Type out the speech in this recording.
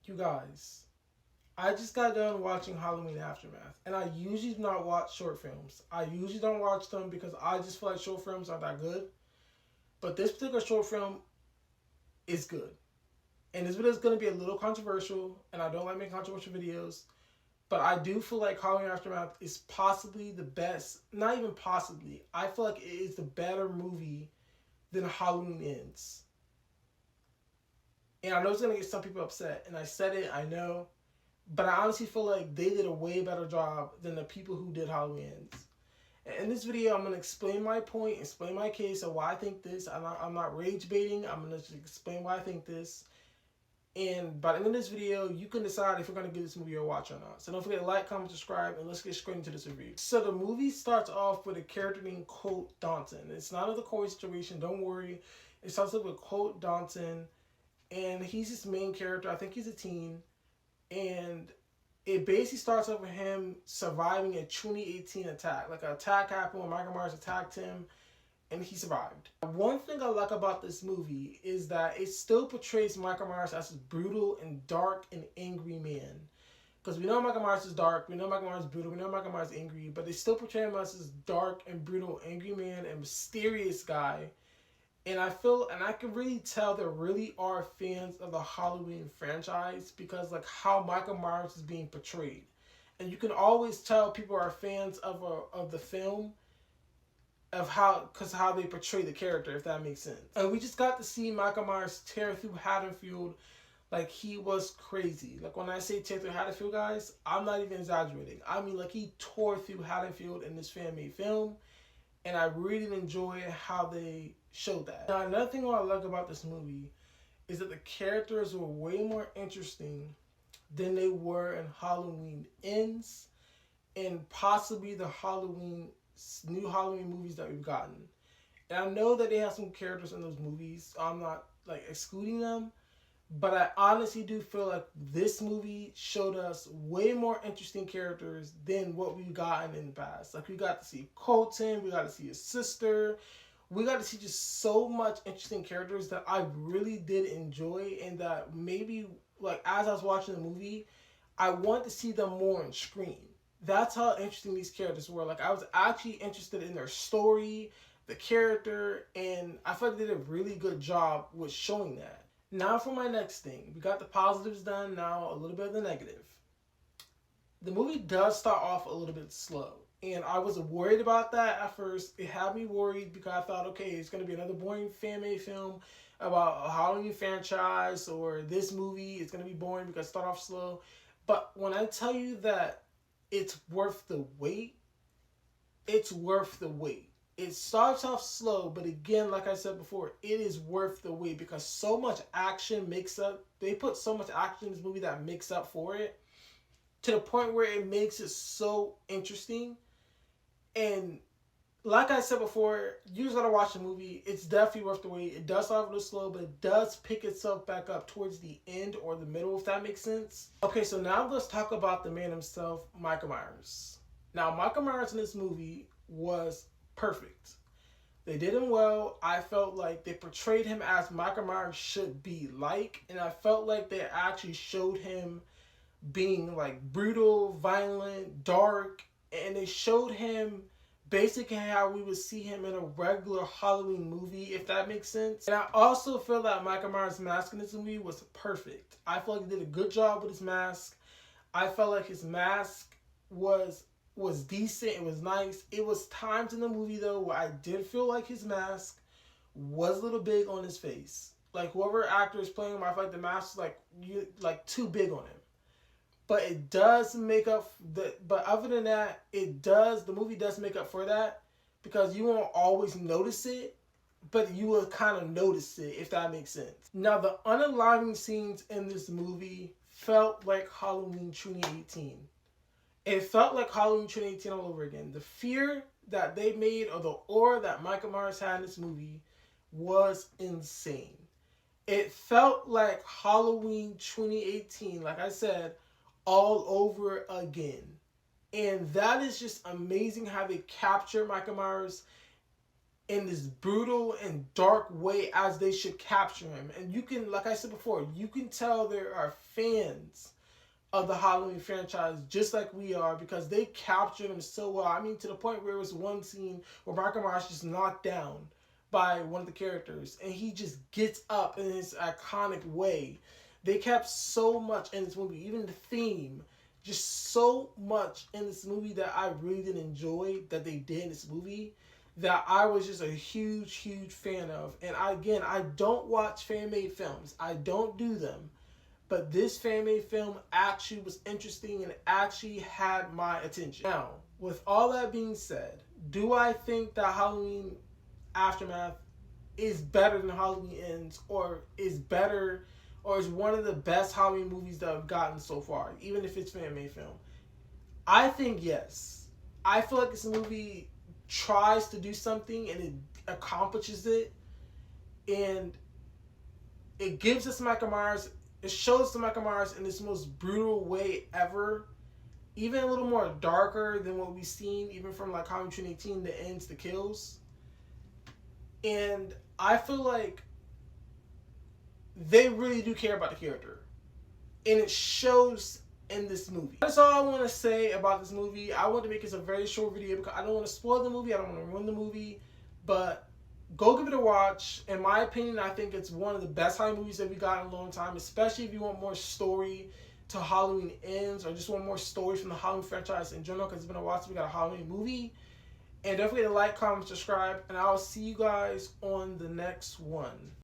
You guys, I just got done watching Halloween Aftermath, and I usually do not watch short films. I usually don't watch them because I just feel like short films aren't that good. But this particular short film is good. And this video is going to be a little controversial, and I don't like making controversial videos. But I do feel like Halloween Aftermath is possibly the best, not even possibly, I feel like it is the better movie than Halloween Ends. And I know it's going to get some people upset, and I said it, I know. But I honestly feel like they did a way better job than the people who did Halloween Ends. And in this video, I'm going to explain my point, explain my case of why I think this. I'm not rage baiting. I'm going to explain why I think this. And by the end of this video, you can decide if you're going to give this movie a watch or not. So don't forget to like, comment, subscribe, and let's get straight into this review. So the movie starts off with a character named Colt Daunton. It's not another Corey situation, don't worry. It starts off with Colt Daunton, and he's this main character. I think he's a teen. And it basically starts off with him surviving a 2018 attack. Like an attack happened when Michealmyers attacked him, and he survived. One thing I like about this movie is that it still portrays Michealmyers as a brutal and dark and angry man. Because we know Michealmyers is dark, we know Michealmyers is brutal, we know Michealmyers is angry, but they still portray him as this dark and brutal, angry man and mysterious guy. And I feel, and I can really tell there really are fans of the Halloween franchise because like how Michealmyers is being portrayed. And you can always tell people are fans of the film of how they portray the character, if that makes sense. And we just got to see Michealmyers tear through Haddonfield like he was crazy. Like when I say tear through Haddonfield, guys, I'm not even exaggerating. I mean like he tore through Haddonfield in this fan-made film, and I really enjoy how they showed that. Now another thing I like about this movie is that the characters were way more interesting than they were in Halloween Ends and possibly the new Halloween movies that we've gotten. And I know that they have some characters in those movies. So I'm not like excluding them, but I honestly do feel like this movie showed us way more interesting characters than what we've gotten in the past. Like we got to see Colton, we got to see his sister, we got to see just so much interesting characters that I really did enjoy, and that maybe like as I was watching the movie, I want to see them more on screen. That's how interesting these characters were. Like I was actually interested in their story, the character, and I felt they did a really good job with showing that. Now for my next thing. We got the positives done, now a little bit of the negative. The movie does start off a little bit slow. And I was worried about that at first. It had me worried because I thought, okay, it's going to be another boring fan-made film about a Halloween franchise, or this movie is going to be boring because it started off slow. But when I tell you that it's worth the wait, it's worth the wait. It starts off slow, but again, like I said before, it is worth the wait because so much action makes up. They put so much action in this movie that makes up for it to the point where it makes it so interesting. And like I said before, you just gotta watch the movie. It's definitely worth the wait. It does start a little slow, but it does pick itself back up towards the end or the middle, if that makes sense. Okay, so now let's talk about the man himself, Michealmyers. Now, Michealmyers in this movie was perfect. They did him well. I felt like they portrayed him as Michealmyers should be like, and I felt like they actually showed him being like brutal, violent, dark, and they showed him basically how we would see him in a regular Halloween movie, if that makes sense. And I also feel that Michealmyers' mask in this movie was perfect. I feel like he did a good job with his mask. I felt like his mask was decent. It was nice. It was times in the movie though where I did feel like his mask was a little big on his face. Like whoever actor is playing him, I feel like the mask was like too big on him. But it does make up but other than that, the movie does make up for that because you won't always notice it, but you will kind of notice it, if that makes sense. Now, the unaliving scenes in this movie felt like Halloween 2018. It felt like Halloween 2018 all over again. The fear that they made, or the aura that Michealmyers had in this movie, was insane. It felt like Halloween 2018, like I said, all over again. And that is just amazing how they capture Michealmyers in this brutal and dark way as they should capture him. And you can, like I said before, you can tell there are fans of the Halloween franchise just like we are because they captured him so well. I mean, to the point where it was one scene where Michael Myers just knocked down by one of the characters and he just gets up in his iconic way. They kept so much in this movie, even the theme, just so much in this movie that I really did enjoy that they did in this movie that I was just a huge, huge fan of. And I don't watch fan-made films. I don't do them. But this fan-made film actually was interesting and actually had my attention. Now, with all that being said, do I think that Halloween Aftermath is better than Halloween Ends, or is better, or is one of the best Halloween movies that I've gotten so far, even if it's fan-made film? I think yes. I feel like this movie tries to do something and it accomplishes it, and it gives us Michael Myers. It shows the Michael Myers in this most brutal way ever, even a little more darker than what we've seen, even from like Halloween 2018, the ends, the kills. And I feel like they really do care about the character, and it shows in this movie. That's all I want to say about this movie. I want to make this a very short video because I don't want to spoil the movie. I don't want to ruin the movie, but go give it a watch. In my opinion, I think it's one of the best Halloween movies that we got in a long time, especially if you want more story to Halloween Ends or just want more story from the Halloween franchise in general, because it's been a while since we got a Halloween movie. And don't forget to like, comment, subscribe, and I'll see you guys on the next one.